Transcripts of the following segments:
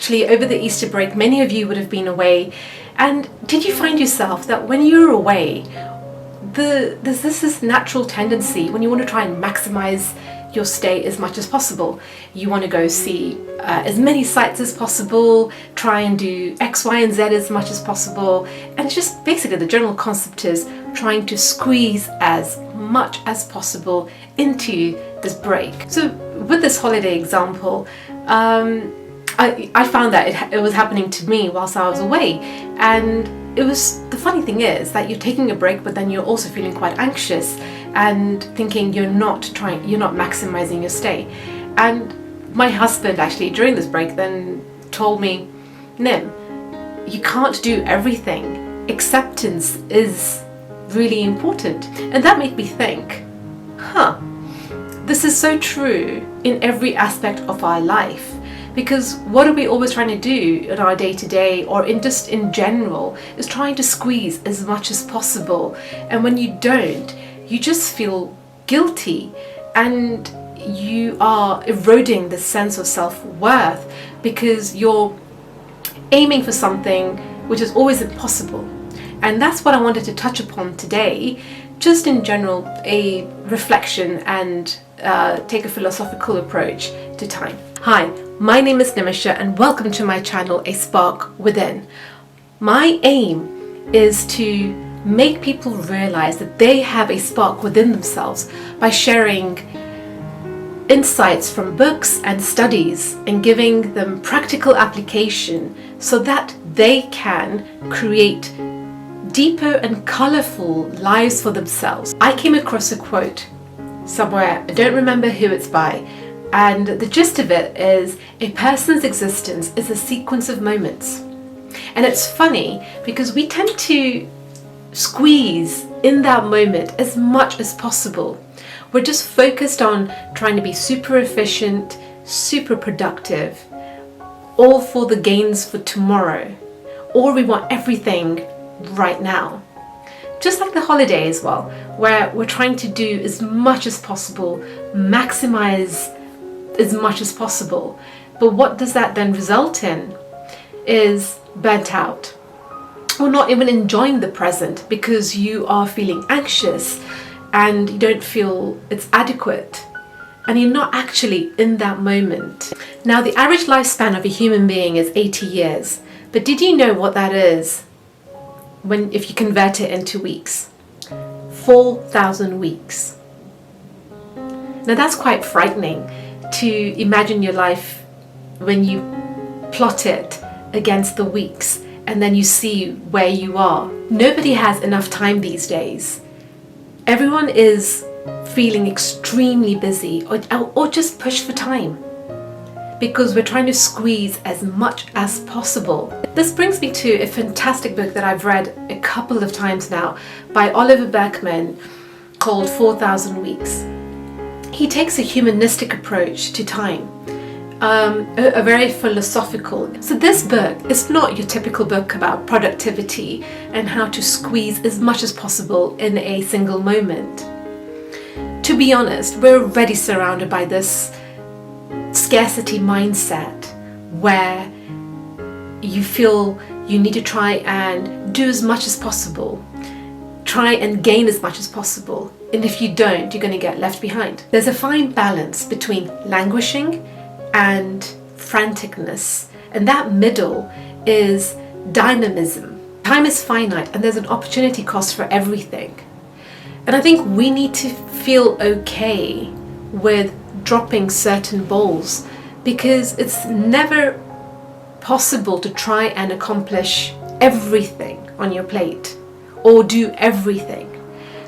Actually, over the Easter break, many of you would have been away. And did you find yourself that when you're away, there's this natural tendency when you want to try and maximize your stay as much as possible. You want to go see as many sites as possible, try and do X, Y, and Z as much as possible. And it's just basically the general concept is trying to squeeze as much as possible into this break. So with this holiday example, I found that it was happening to me whilst I was away. And the funny thing is that you're taking a break, but then you're also feeling quite anxious and thinking you're not maximizing your stay. And my husband actually during this break then told me, Nim, you can't do everything. Acceptance is really important. And that made me think, this is so true in every aspect of our life. Because what are we always trying to do in our day-to-day or just in general is trying to squeeze as much as possible. And when you don't, you just feel guilty and you are eroding the sense of self-worth because you're aiming for something which is always impossible. And that's what I wanted to touch upon today, just in general, a reflection and take a philosophical approach to time. Hi, my name is Nimisha and welcome to my channel, A Spark Within. My aim is to make people realize that they have a spark within themselves by sharing insights from books and studies and giving them practical application so that they can create deeper and colorful lives for themselves. I came across a quote somewhere, I don't remember who it's by, and the gist of it is a person's existence is a sequence of moments. And it's funny because we tend to squeeze in that moment as much as possible. We're just focused on trying to be super efficient, super productive, all for the gains for tomorrow, or we want everything right now. Just like the holiday as well, where we're trying to do as much as possible, maximize as much as possible. But what does that then result in is burnt out, or not even enjoying the present because you are feeling anxious and you don't feel it's adequate and you're not actually in that moment. Now, the average lifespan of a human being is 80 years, but did you know what that is if you convert it into weeks? 4,000 weeks. Now that's quite frightening to imagine your life when you plot it against the weeks and then you see where you are. Nobody has enough time these days. Everyone is feeling extremely busy or just pushed for time because we're trying to squeeze as much as possible. This brings me to a fantastic book that I've read a couple of times now by Oliver Berkman called 4,000 Weeks. He takes a humanistic approach to time, a very philosophical. So this book is not your typical book about productivity and how to squeeze as much as possible in a single moment. To be honest, we're already surrounded by this scarcity mindset where you feel you need to try and do as much as possible, try and gain as much as possible, and if you don't, you're going to get left behind. There's a fine balance between languishing and franticness, and that middle is dynamism. Time is finite and there's an opportunity cost for everything. And I think we need to feel okay with dropping certain balls because it's never possible to try and accomplish everything on your plate or do everything,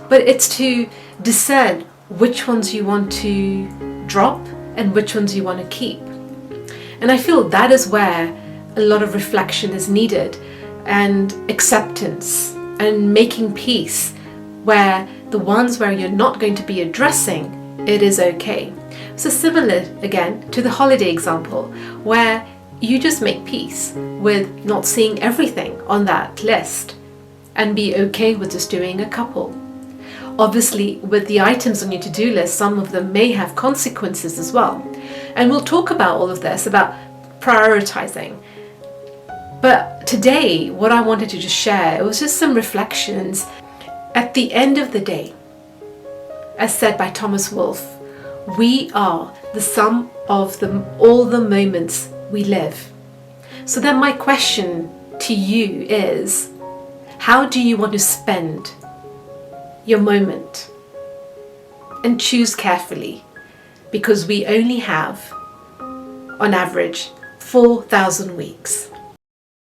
but it's to discern which ones you want to drop and which ones you want to keep. And I feel that is where a lot of reflection is needed and acceptance and making peace, where the ones where you're not going to be addressing, it is okay. So similar again to the holiday example, where you just make peace with not seeing everything on that list and be okay with just doing a couple. Obviously, with the items on your to-do list, some of them may have consequences as well. And we'll talk about all of this, about prioritizing. But today, what I wanted to just share, it was just some reflections. At the end of the day, as said by Thomas Wolfe, we are the sum of all the moments we live. So then my question to you is, how do you want to spend your moment? And choose carefully, because we only have, on average, 4,000 weeks.